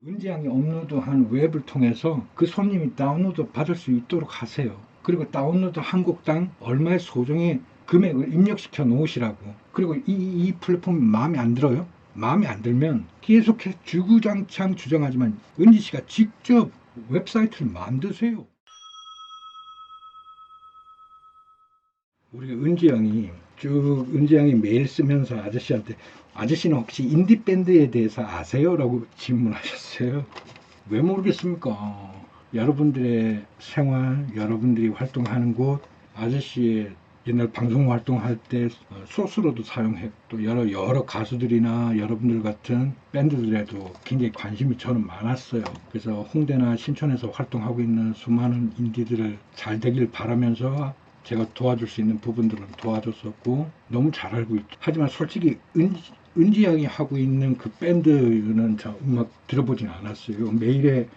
은지양이 업로드한 웹을 통해서 그 손님이 다운로드 받을 수 있도록 하세요. 그리고 다운로드 한 곡당 얼마의 소정의 금액을 입력시켜 놓으시라고. 그리고 이 플랫폼이 마음에 안 들어요? 마음에 안 들면 계속해서 주구장창 주장하지만 은지 씨가 직접 웹사이트를 만드세요. 우리 은지 양이 메일 쓰면서 아저씨한테 아저씨는 혹시 인디 밴드에 대해서 아세요? 라고 질문하셨어요. 왜 모르겠습니까? 여러분들의 생활, 여러분들이 활동하는 곳, 아저씨의 옛날 방송 활동할 때 소스로도 사용했고 또 여러 가수들이나 여러분들 같은 밴드들에도 굉장히 관심이 저는 많았어요. 그래서 홍대나 신촌에서 활동하고 있는 수많은 인디들을 잘 되길 바라면서 제가 도와줄 수 있는 부분들은 도와줬었고 너무 잘 알고 있죠. 하지만 솔직히 은지 양이 하고 있는 그 밴드는 저 음악 들어보진 않았어요. 메일에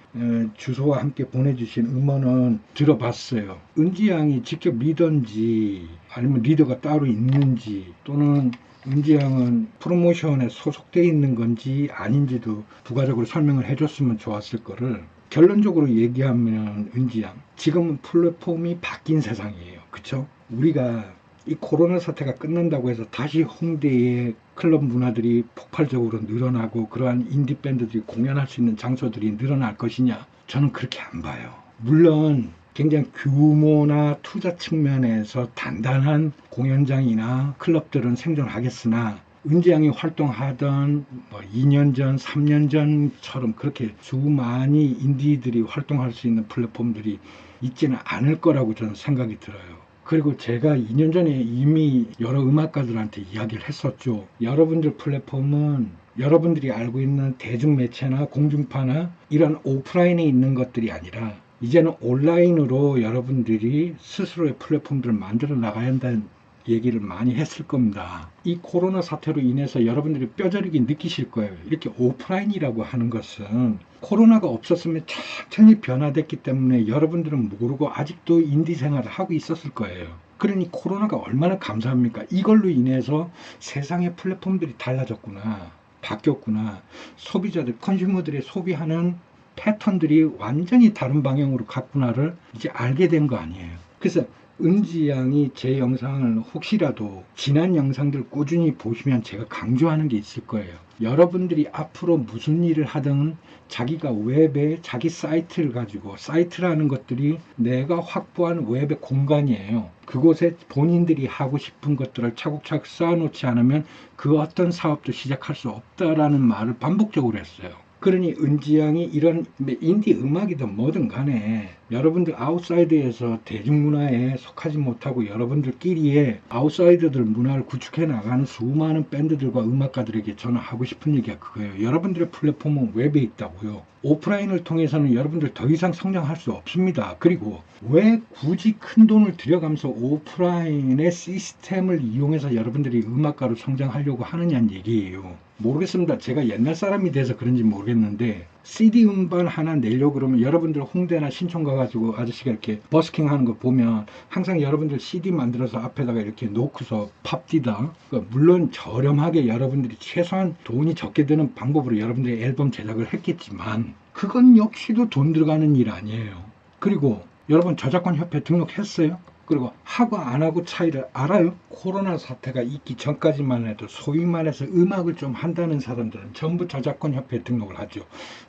주소와 함께 보내주신 음원은 들어봤어요. 은지 양이 직접 리더인지 아니면 리더가 따로 있는지 또는 은지 양은 프로모션에 소속되어 있는 건지 아닌지도 부가적으로 설명을 해줬으면 좋았을 거를 결론적으로 얘기하면 은지 양 지금은 플랫폼이 바뀐 세상이에요. 그쵸? 우리가 이 코로나 사태가 끝난다고 해서 다시 홍대의 클럽 문화들이 폭발적으로 늘어나고 그러한 인디 밴드들이 공연할 수 있는 장소들이 늘어날 것이냐? 저는 그렇게 안 봐요. 물론 굉장히 규모나 투자 측면에서 단단한 공연장이나 클럽들은 생존하겠으나 은지양이 활동하던 2년 전, 3년 전처럼 그렇게 수많이 인디들이 활동할 수 있는 플랫폼들이 있지는 않을 거라고 저는 생각이 들어요. 그리고 제가 2년 전에 이미 여러 음악가들한테 이야기를 했었죠. 여러분들 플랫폼은 여러분들이 알고 있는 대중매체나 공중파나 이런 오프라인에 있는 것들이 아니라 이제는 온라인으로 여러분들이 스스로의 플랫폼들을 만들어 나가야 한다는 얘기를 많이 했을 겁니다. 이 코로나 사태로 인해서 여러분들이 뼈저리게 느끼실 거예요. 이렇게 오프라인이라고 하는 것은 코로나가 없었으면 천천히 변화됐기 때문에 여러분들은 모르고 아직도 인디 생활을 하고 있었을 거예요. 그러니 코로나가 얼마나 감사합니까? 이걸로 인해서 세상의 플랫폼들이 달라졌구나, 바뀌었구나, 소비자들, 컨슈머들의 소비하는 패턴들이 완전히 다른 방향으로 갔구나를 이제 알게 된 거 아니에요. 그래서 은지 양이 제 영상을 혹시라도 지난 영상들 꾸준히 보시면 제가 강조하는 게 있을 거예요. 여러분들이 앞으로 무슨 일을 하든 자기가 웹에 자기 사이트를 가지고, 사이트라는 것들이 내가 확보한 웹의 공간이에요. 그곳에 본인들이 하고 싶은 것들을 차곡차곡 쌓아놓지 않으면 그 어떤 사업도 시작할 수 없다라는 말을 반복적으로 했어요. 그러니 은지 양이 이런 인디 음악이든 뭐든 간에 여러분들 아웃사이드에서 대중문화에 속하지 못하고 여러분들끼리의 아웃사이더들 문화를 구축해 나가는 수많은 밴드들과 음악가들에게 저는 하고 싶은 얘기가 그거예요. 여러분들의 플랫폼은 웹에 있다고요. 오프라인을 통해서는 여러분들 더 이상 성장할 수 없습니다. 그리고 왜 굳이 큰 돈을 들여가면서 오프라인의 시스템을 이용해서 여러분들이 음악가로 성장하려고 하느냐는 얘기예요. 모르겠습니다. 제가 옛날 사람이 돼서 그런지 모르겠는데 CD 음반 하나 내려고 그러면 여러분들 홍대나 신촌 가가지고 아저씨가 이렇게 버스킹 하는 거 보면 항상 여러분들 CD 만들어서 앞에다가 이렇게 놓고서 팝디다. 그러니까 물론 저렴하게 여러분들이 최소한 돈이 적게 드는 방법으로 여러분들이 앨범 제작을 했겠지만 그건 역시도 돈 들어가는 일 아니에요. 그리고 여러분 저작권 협회 등록했어요? 그리고 하고 안 하고 차이를 알아요? 코로나 사태가 있기 전까지만 해도 소위 말해서 음악을 좀 한다는 사람들은 전부 저작권 협회에 등록을 하죠.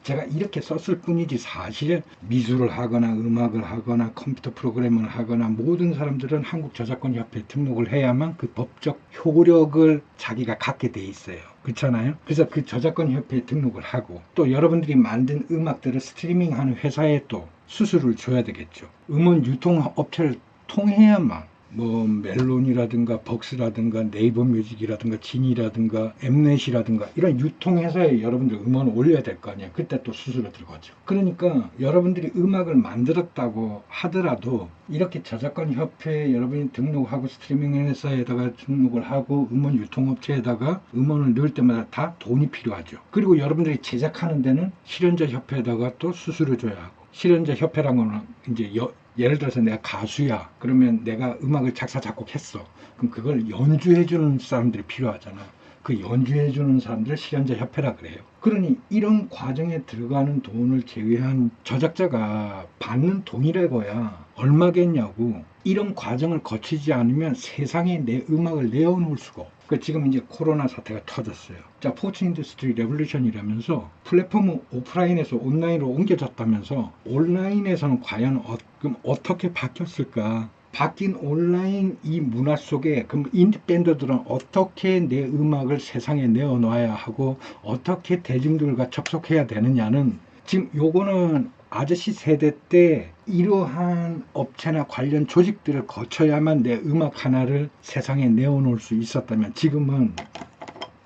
제가 이렇게 썼을 뿐이지 사실 미술을 하거나 음악을 하거나 컴퓨터 프로그래머를 하거나 모든 사람들은 한국 저작권 협회에 등록을 해야만 그 법적 효력을 자기가 갖게 돼 있어요. 그렇잖아요. 그래서 그 저작권 협회에 등록을 하고 또 여러분들이 만든 음악들을 스트리밍하는 회사에 또 수수료를 줘야 되겠죠. 음원 유통업체를 통해야만 뭐 멜론이라든가 벅스라든가 네이버 뮤직이라든가 진이라든가 엠넷이라든가 이런 유통회사에 여러분들 음원을 올려야 될 거 아니에요. 그때 또 수수료 들어가죠. 그러니까 여러분들이 음악을 만들었다고 하더라도 이렇게 저작권 협회에 여러분이 등록하고 스트리밍 회사에다가 등록을 하고 음원 유통업체에다가 음원을 넣을 때마다 다 돈이 필요하죠. 그리고 여러분들이 제작하는 데는 실현자 협회에다가 또 수수료 줘야 하고, 실현자 협회란 거는 이제 예를 들어서 내가 가수야. 그러면 내가 음악을 작사, 작곡했어. 그럼 그걸 연주해주는 사람들이 필요하잖아. 그 연주해주는 사람들 실현자 협회라 그래요. 그러니 이런 과정에 들어가는 돈을 제외한 저작자가 받는 돈이라고야 얼마겠냐고. 이런 과정을 거치지 않으면 세상에 내 음악을 내어놓을 수가 없고. 지금 이제 코로나 사태가 터졌어요. 자, 포츠 인더스트리 레볼루션이라면서 플랫폼은 오프라인에서 온라인으로 옮겨졌다면서 온라인에서는 과연 그럼 어떻게 바뀌었을까? 바뀐 온라인 이 문화 속에 그럼 인디밴드들은 어떻게 내 음악을 세상에 내어놔야 하고 어떻게 대중들과 접속해야 되느냐는 지금 요거는 아저씨 세대 때 이러한 업체나 관련 조직들을 거쳐야만 내 음악 하나를 세상에 내어놓을 수 있었다면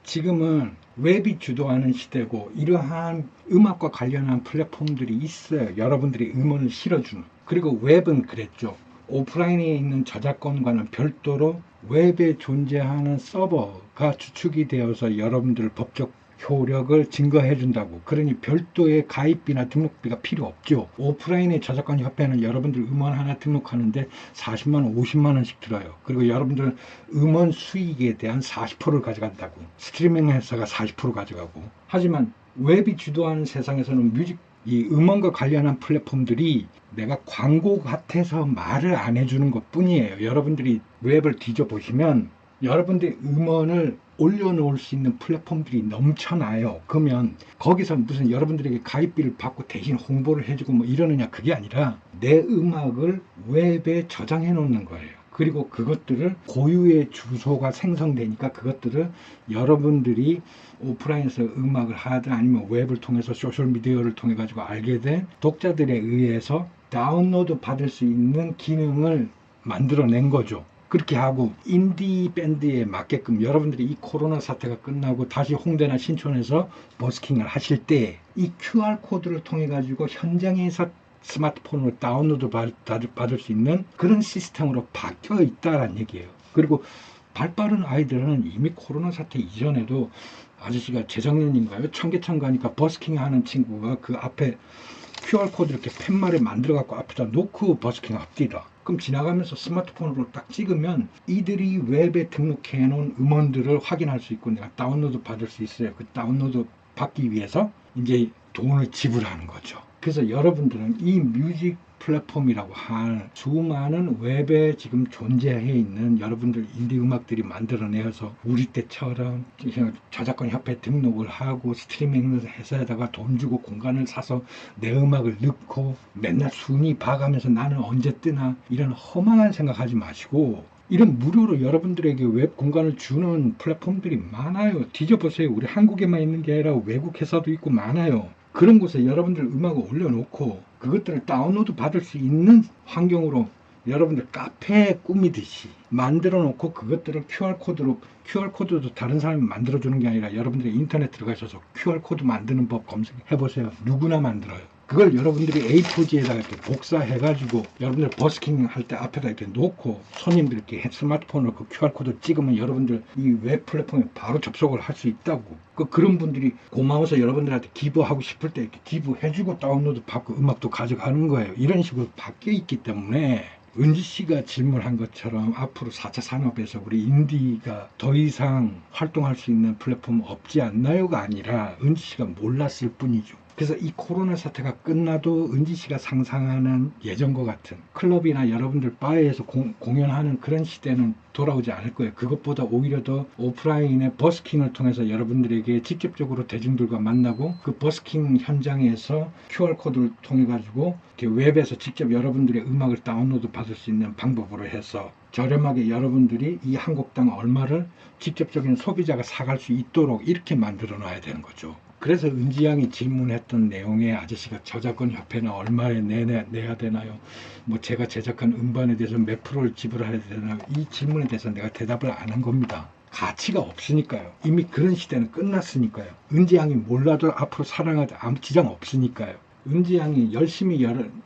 지금은 웹이 주도하는 시대고 이러한 음악과 관련한 플랫폼들이 있어요. 여러분들이 음원을 실어주는. 그리고 웹은 그랬죠. 오프라인에 있는 저작권과는 별도로 웹에 존재하는 서버가 주축이 되어서 여러분들 법적 효력을 증거해 준다고. 그러니 별도의 가입비나 등록비가 필요 없죠. 오프라인의 저작권 협회는 여러분들 음원 하나 등록하는데 40만원 50만원씩 들어요. 그리고 여러분들 음원 수익에 대한 40%를 가져간다고. 스트리밍 회사가 40% 가져가고. 하지만 웹이 주도하는 세상에서는 이 음원과 관련한 플랫폼들이 내가 광고 같아서 말을 안 해주는 것 뿐이에요. 여러분들이 웹을 뒤져보시면 여러분들의 음원을 올려놓을 수 있는 플랫폼들이 넘쳐나요. 그러면 거기서 무슨 여러분들에게 가입비를 받고 대신 홍보를 해주고 뭐 이러느냐, 그게 아니라 내 음악을 웹에 저장해 놓는 거예요. 그리고 그것들을 고유의 주소가 생성되니까 그것들을 여러분들이 오프라인에서 음악을 하든 아니면 웹을 통해서 소셜미디어를 통해 가지고 알게 된 독자들에 의해서 다운로드 받을 수 있는 기능을 만들어낸 거죠. 그렇게 하고 인디 밴드에 맞게끔 여러분들이 이 코로나 사태가 끝나고 다시 홍대나 신촌에서 버스킹을 하실 때 이 QR코드를 통해 가지고 현장에서 스마트폰으로 다운로드 받을 수 있는 그런 시스템으로 바뀌어 있다는 얘기예요. 그리고 발빠른 아이들은 이미 코로나 사태 이전에도 아저씨가 재작년인가요? 청계천 가니까 버스킹 하는 친구가 그 앞에 QR코드 이렇게 팻말에 만들어 갖고 앞에다 놓고 버스킹 합디다. 그럼 지나가면서 스마트폰으로 딱 찍으면 이들이 웹에 등록해 놓은 음원들을 확인할 수 있고 내가 다운로드 받을 수 있어요. 그 다운로드 받기 위해서 이제 돈을 지불하는 거죠. 그래서 여러분들은 이 뮤직 플랫폼이라고 할 수많은 웹에 지금 존재해 있는 여러분들 인디 음악들이 만들어내어서 우리 때처럼 저작권 협회 등록을 하고 스트리밍 회사에다가 돈 주고 공간을 사서 내 음악을 넣고 맨날 순위 봐가면서 나는 언제 뜨나 이런 허망한 생각하지 마시고 이런 무료로 여러분들에게 웹 공간을 주는 플랫폼들이 많아요. 뒤져보세요. 우리 한국에만 있는 게 아니라 외국 회사도 있고 많아요. 그런 곳에 여러분들 음악을 올려놓고 그것들을 다운로드 받을 수 있는 환경으로 여러분들 카페 꾸미듯이 만들어 놓고 그것들을 QR코드도 다른 사람이 만들어 주는 게 아니라 여러분들이 인터넷 들어가셔서 QR코드 만드는 법 검색해 보세요. 누구나 만들어요. 그걸 여러분들이 A4지에다가 이렇게 복사해가지고 여러분들 버스킹 할 때 앞에다 이렇게 놓고 손님들 이렇게 스마트폰으로 그 QR코드 찍으면 여러분들 이 웹 플랫폼에 바로 접속을 할 수 있다고. 그런 분들이 고마워서 여러분들한테 기부하고 싶을 때 이렇게 기부해주고 다운로드 받고 음악도 가져가는 거예요. 이런 식으로 바뀌어 있기 때문에 은지 씨가 질문한 것처럼 앞으로 4차 산업에서 우리 인디가 더 이상 활동할 수 있는 플랫폼 없지 않나요가 아니라 은지 씨가 몰랐을 뿐이죠. 그래서 이 코로나 사태가 끝나도 은지 씨가 상상하는 예전과 같은 클럽이나 여러분들 바에서 공연하는 그런 시대는 돌아오지 않을 거예요. 그것보다 오히려 더 오프라인의 버스킹을 통해서 여러분들에게 직접적으로 대중들과 만나고 그 버스킹 현장에서 QR코드를 통해 가지고 웹에서 직접 여러분들의 음악을 다운로드 받을 수 있는 방법으로 해서 저렴하게 여러분들이 이 한 곡당 얼마를 직접적인 소비자가 사갈 수 있도록 이렇게 만들어 놔야 되는 거죠. 그래서 은지 양이 질문했던 내용에 아저씨가 저작권 협회는 얼마에 내야 되나요? 뭐 제가 제작한 음반에 대해서 몇 프로를 지불해야 되나요? 이 질문에 대해서 내가 대답을 안 한 겁니다. 가치가 없으니까요. 이미 그런 시대는 끝났으니까요. 은지 양이 몰라도 앞으로 살아가도 아무 지장 없으니까요. 은지 양이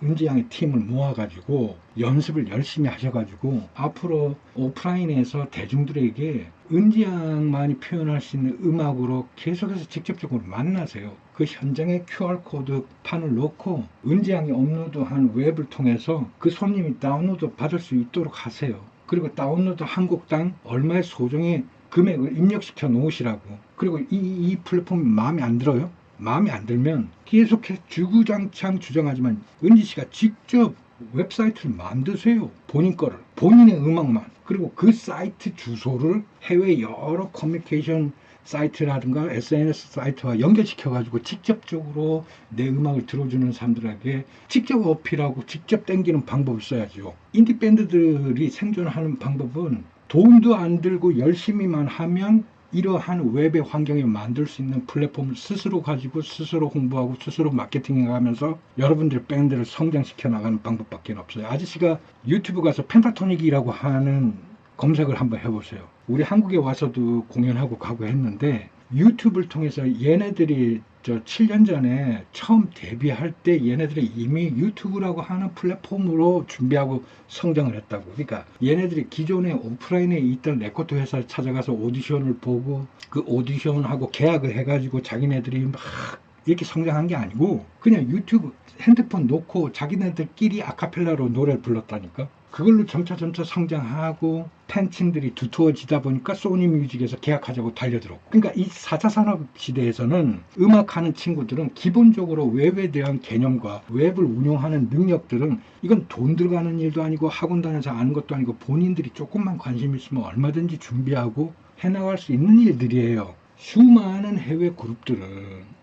은지 양의 팀을 모아가지고 연습을 열심히 하셔가지고 앞으로 오프라인에서 대중들에게 은지 양만이 표현할 수 있는 음악으로 계속해서 직접적으로 만나세요. 그 현장에 QR코드 판을 놓고 은지 양이 업로드한 웹을 통해서 그 손님이 다운로드 받을 수 있도록 하세요. 그리고 다운로드 한 곡당 얼마의 소정의 금액을 입력시켜 놓으시라고. 그리고 이 플랫폼이 마음에 안 들어요? 마음에 안 들면 계속해서 주구장창 주장하지만 은지 씨가 직접 웹사이트를 만드세요. 본인 거를. 본인의 음악만. 그리고 그 사이트 주소를 해외 여러 커뮤니케이션 사이트라든가 SNS 사이트와 연결시켜가지고 직접적으로 내 음악을 들어주는 사람들에게 직접 어필하고 직접 땡기는 방법을 써야죠. 인디밴드들이 생존하는 방법은 돈도 안 들고 열심히만 하면 이러한 웹의 환경에 만들 수 있는 플랫폼을 스스로 가지고 스스로 홍보하고 스스로 마케팅해가면서 여러분들 밴드를 성장시켜 나가는 방법밖에 없어요. 아저씨가 유튜브 가서 펜타토닉이라고 하는 검색을 한번 해보세요. 우리 한국에 와서도 공연하고 가고 했는데 유튜브를 통해서 얘네들이 7년 전에 처음 데뷔할 때 얘네들이 이미 유튜브라고 하는 플랫폼으로 준비하고 성장을 했다고. 그러니까 얘네들이 기존에 오프라인에 있던 레코드 회사를 찾아가서 오디션을 보고 그 오디션하고 계약을 해가지고 자기네들이 막 이렇게 성장한 게 아니고 그냥 유튜브 핸드폰 놓고 자기네들끼리 아카펠라로 노래를 불렀다니까. 그걸로 점차 성장하고 팬층들이 두터워지다 보니까 소니 뮤직에서 계약하자고 달려들었고. 그러니까 이 4차 산업 시대에서는 음악하는 친구들은 기본적으로 웹에 대한 개념과 웹을 운영하는 능력들은 이건 돈 들어가는 일도 아니고 학원 다녀서 아는 것도 아니고 본인들이 조금만 관심 있으면 얼마든지 준비하고 해나갈 수 있는 일들이에요. 수많은 해외 그룹들은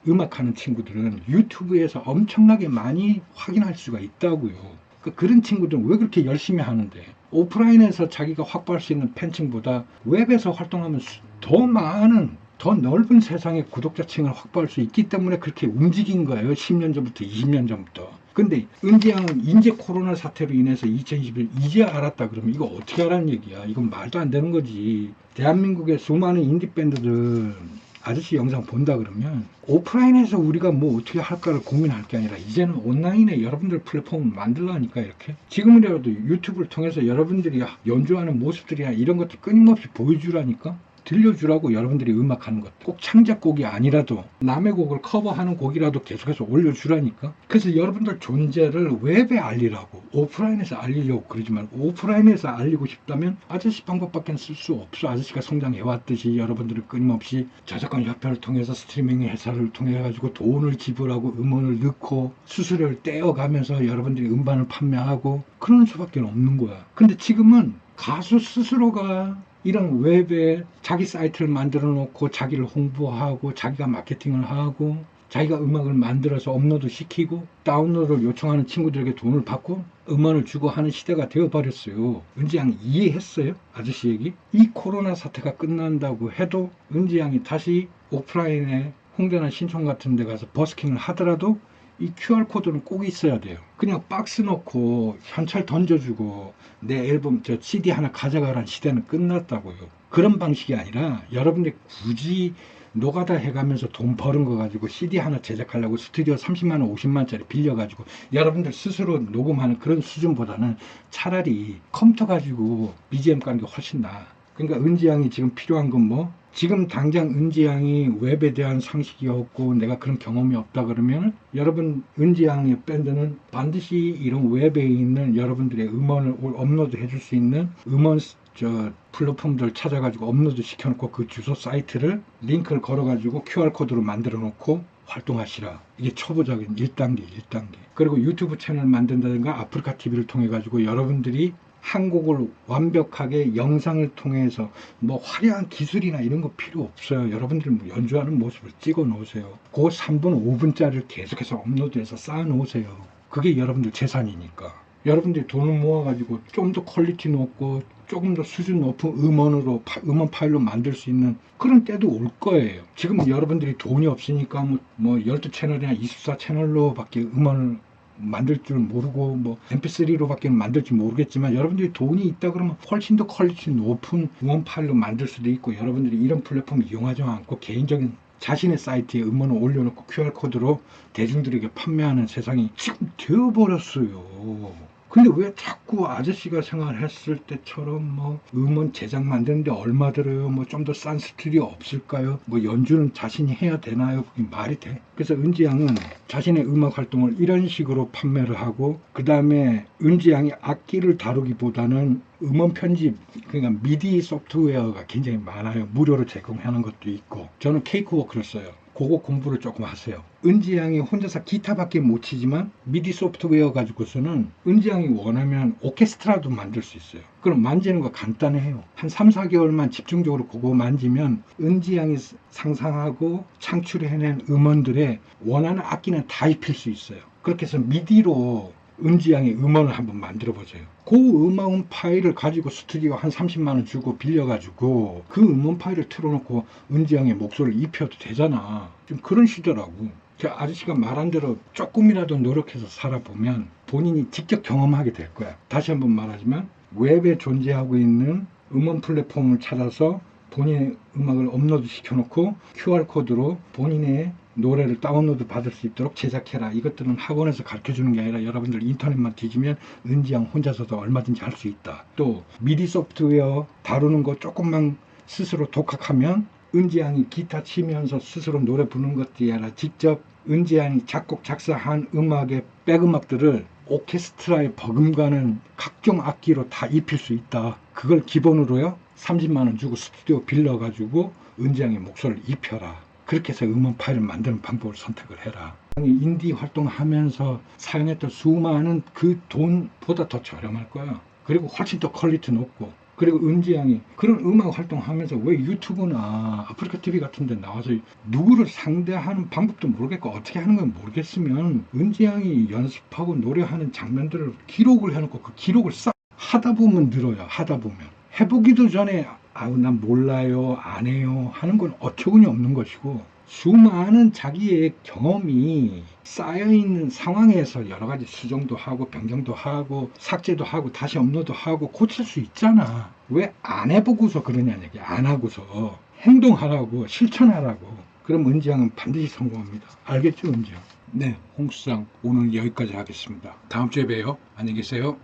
음악하는 친구들은 유튜브에서 엄청나게 많이 확인할 수가 있다고요. 그런 친구들은 왜 그렇게 열심히 하는데 오프라인에서 자기가 확보할 수 있는 팬층보다 웹에서 활동하면 더 많은 더 넓은 세상의 구독자층을 확보할 수 있기 때문에 그렇게 움직인 거예요. 10년 전부터 20년 전부터. 근데 은지양은 이제 코로나 사태로 인해서 2021 이제 알았다 그러면 이거 어떻게 하라는 얘기야. 이건 말도 안 되는 거지. 대한민국의 수많은 인디밴드들 아저씨 영상 본다 그러면 오프라인에서 우리가 뭐 어떻게 할까를 고민할 게 아니라 이제는 온라인에 여러분들 플랫폼을 만들라니까. 이렇게 지금이라도 유튜브를 통해서 여러분들이 연주하는 모습들이나 이런 것들 끊임없이 보여주라니까. 들려주라고. 여러분들이 음악하는 것 꼭 창작곡이 아니라도 남의 곡을 커버하는 곡이라도 계속해서 올려주라니까. 그래서 여러분들 존재를 웹에 알리라고. 오프라인에서 알리려고 그러지 말고 오프라인에서 알리고 싶다면 아저씨 방법밖에 쓸 수 없어. 아저씨가 성장해왔듯이 여러분들은 끊임없이 저작권 협회를 통해서 스트리밍 회사를 통해 가지고 돈을 지불하고 음원을 넣고 수수료를 떼어가면서 여러분들이 음반을 판매하고 그러는 수밖에 없는 거야. 근데 지금은 가수 스스로가 이런 웹에 자기 사이트를 만들어 놓고 자기를 홍보하고 자기가 마케팅을 하고 자기가 음악을 만들어서 업로드 시키고 다운로드를 요청하는 친구들에게 돈을 받고 음원을 주고 하는 시대가 되어버렸어요. 은지양이 이해했어요? 아저씨 얘기? 이 코로나 사태가 끝난다고 해도 은지양이 다시 오프라인에 홍대나 신촌 같은 데 가서 버스킹을 하더라도 이 QR코드는 꼭 있어야 돼요. 그냥 박스 넣고 현찰 던져주고 내 앨범 CD 하나 가져가라는 시대는 끝났다고요. 그런 방식이 아니라 여러분들이 굳이 노가다 해가면서 돈 버는 거 가지고 CD 하나 제작하려고 스튜디오 30만 원 50만짜리 빌려가지고 여러분들 스스로 녹음하는 그런 수준보다는 차라리 컴퓨터 가지고 BGM 까는 게 훨씬 나아. 그러니까 은지양이 지금 필요한 건 뭐? 지금 당장 은지양이 웹에 대한 상식이 없고 내가 그런 경험이 없다 그러면 여러분 은지양의 밴드는 반드시 이런 웹에 있는 여러분들의 음원을 업로드 해줄 수 있는 음원 플랫폼들 찾아가지고 업로드 시켜놓고 그 주소 사이트를 링크를 걸어가지고 QR코드로 만들어 놓고 활동하시라. 이게 초보적인 1단계. 그리고 유튜브 채널 만든다든가 아프리카 TV를 통해 가지고 여러분들이 한 곡을 완벽하게 영상을 통해서 뭐 화려한 기술이나 이런 거 필요 없어요. 여러분들이 뭐 연주하는 모습을 찍어 놓으세요. 그 3분 5분짜리를 계속해서 업로드해서 쌓아 놓으세요. 그게 여러분들 재산이니까. 여러분들이 돈을 모아가지고 좀 더 퀄리티 높고 조금 더 수준 높은 음원 파일로 만들 수 있는 그런 때도 올 거예요. 지금 여러분들이 돈이 없으니까 뭐 12채널이나 24채널로 밖에 음원을 만들 줄 모르고 뭐 mp3로밖에 만들지 모르겠지만 여러분들이 돈이 있다 그러면 훨씬 더 퀄리티 높은 음원 파일로 만들 수도 있고 여러분들이 이런 플랫폼 이용하지 않고 개인적인 자신의 사이트에 음원을 올려놓고 QR코드로 대중들에게 판매하는 세상이 지금 되어버렸어요. 근데 왜 자꾸 아저씨가 생활했을 때처럼 뭐 음원 제작 만드는데 얼마 들어요? 뭐 좀 더 싼 스튜디오 없을까요? 뭐 연주는 자신이 해야 되나요? 그게 말이 돼? 그래서 은지양은 자신의 음악 활동을 이런 식으로 판매를 하고 그 다음에 은지양이 악기를 다루기보다는 음원 편집, 그러니까 미디 소프트웨어가 굉장히 많아요. 무료로 제공하는 것도 있고. 저는 케이크워크를 써요. 그거 공부를 조금 하세요. 은지 양이 혼자서 기타밖에 못 치지만 미디 소프트웨어 가지고서는 은지 양이 원하면 오케스트라도 만들 수 있어요. 그럼 만지는 거 간단해요. 한 3, 4개월만 집중적으로 그거 만지면 은지 양이 상상하고 창출해낸 음원들의 원하는 악기는 다 입힐 수 있어요. 그렇게 해서 미디로 은지 양의 음원을 한번 만들어 보세요. 그 음원 파일을 가지고 스튜디오 한 30만 원 주고 빌려가지고 그 음원 파일을 틀어놓고 은지 양의 목소리를 입혀도 되잖아. 좀 그런 시더라고. 저 아저씨가 말한 대로 조금이라도 노력해서 살아보면 본인이 직접 경험하게 될 거야. 다시 한번 말하지만 웹에 존재하고 있는 음원 플랫폼을 찾아서 본인의 음악을 업로드 시켜놓고 QR코드로 본인의 노래를 다운로드 받을 수 있도록 제작해라. 이것들은 학원에서 가르쳐주는 게 아니라 여러분들 인터넷만 뒤지면 은지양 혼자서도 얼마든지 할 수 있다. 또 미디 소프트웨어 다루는 거 조금만 스스로 독학하면 은지양이 기타 치면서 스스로 노래 부르는 것들이 아니라 직접 은지양이 작곡 작사한 음악의 백음악들을 오케스트라에 버금가는 각종 악기로 다 입힐 수 있다. 그걸 기본으로요 30만 원 주고 스튜디오 빌려가지고 은지양의 목소리를 입혀라. 그렇게 해서 음원 파일을 만드는 방법을 선택을 해라. 인디 활동하면서 사용했던 수많은 그 돈보다 더 저렴할 거야. 그리고 훨씬 더 퀄리티 높고. 그리고 은지 양이 그런 음악 활동하면서 왜 유튜브나 아프리카 TV 같은 데 나와서 누구를 상대하는 방법도 모르겠고 어떻게 하는 건 모르겠으면 은지 양이 연습하고 노래하는 장면들을 기록을 해놓고 그 기록을 싹 하다 보면 늘어요. 하다 보면. 해보기도 전에 아우 난 몰라요 안 해요 하는 건 어처구니 없는 것이고 수많은 자기의 경험이 쌓여있는 상황에서 여러 가지 수정도 하고 변경도 하고 삭제도 하고 다시 업로드하고 고칠 수 있잖아. 왜 안 해보고서 그러냐는 얘기. 안 하고서 행동하라고 실천하라고. 그럼 은지 양은 반드시 성공합니다. 알겠죠 은지 양? 네, 홍수장 오늘 여기까지 하겠습니다. 다음 주에 봬요. 안녕히 계세요.